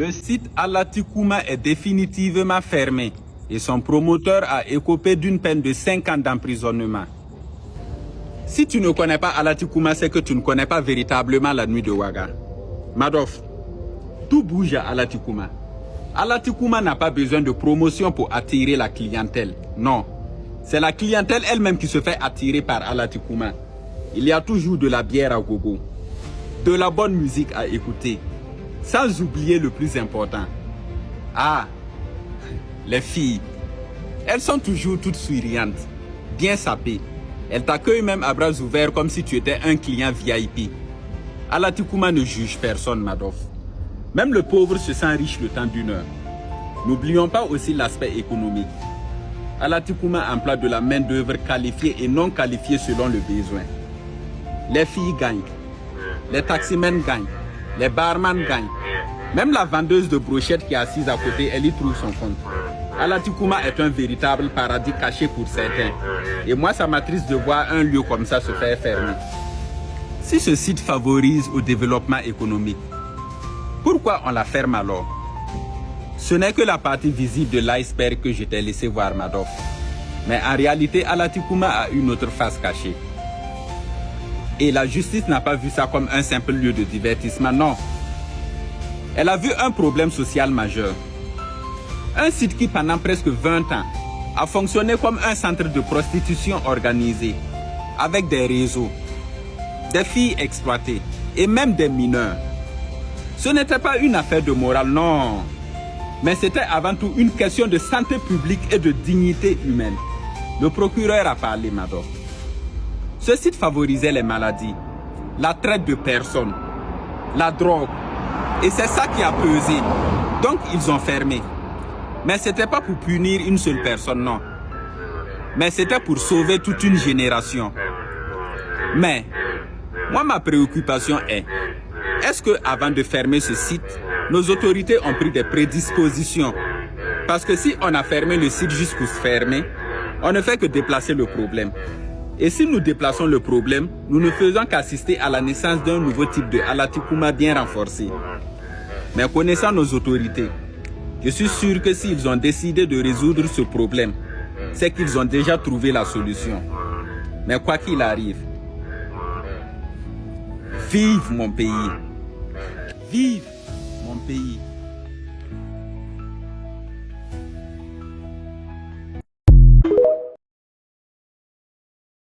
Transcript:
Le site Alatikuma est définitivement fermé et son promoteur a écopé d'une peine de 5 ans d'emprisonnement. Si tu ne connais pas Alatikuma, c'est que tu ne connais pas véritablement la nuit de Ouaga. Madoff, tout bouge à Alatikuma. Alatikuma n'a pas besoin de promotion pour attirer la clientèle. Non, c'est la clientèle elle-même qui se fait attirer par Alatikuma. Il y a toujours de la bière à gogo, de la bonne musique à écouter, sans oublier le plus important. Ah, les filles, elles sont toujours toutes souriantes, bien sapées. Elles t'accueillent même à bras ouverts comme si tu étais un client VIP. Alatikuma ne juge personne, Madoff. Même le pauvre se sent riche le temps d'une heure. N'oublions pas aussi l'aspect économique. Alatikuma emploie de la main-d'œuvre qualifiée et non qualifiée selon le besoin. Les filles gagnent, les taximens gagnent, les barman gagnent. Même la vendeuse de brochettes qui est assise à côté, elle y trouve son compte. Alatikuma est un véritable paradis caché pour certains. Et moi, ça m'attriste de voir un lieu comme ça se faire fermer. Si ce site favorise au développement économique, pourquoi on la ferme alors? Ce n'est que la partie visible de l'iceberg que je t'ai laissé voir, Madoff. Mais en réalité, Alatikuma a une autre face cachée. Et la justice n'a pas vu ça comme un simple lieu de divertissement, non. Elle a vu un problème social majeur. Un site qui, pendant presque 20 ans, a fonctionné comme un centre de prostitution organisé, avec des réseaux, des filles exploitées et même des mineurs. Ce n'était pas une affaire de morale, non. Mais c'était avant tout une question de santé publique et de dignité humaine. Le procureur a parlé, Madoff. Ce site favorisait les maladies, la traite de personnes, la drogue. Et c'est ça qui a pesé. Donc ils ont fermé. Mais ce n'était pas pour punir une seule personne, non. Mais c'était pour sauver toute une génération. Mais, moi ma préoccupation est-ce qu'avant de fermer ce site, nos autorités ont pris des prédispositions? Parce que si on a fermé le site juste pour se fermer, on ne fait que déplacer le problème. Et si nous déplaçons le problème, nous ne faisons qu'assister à la naissance d'un nouveau type de Alatikuma bien renforcé. Mais connaissant nos autorités, je suis sûr que s'ils ont décidé de résoudre ce problème, c'est qu'ils ont déjà trouvé la solution. Mais quoi qu'il arrive, vive mon pays! Vive mon pays!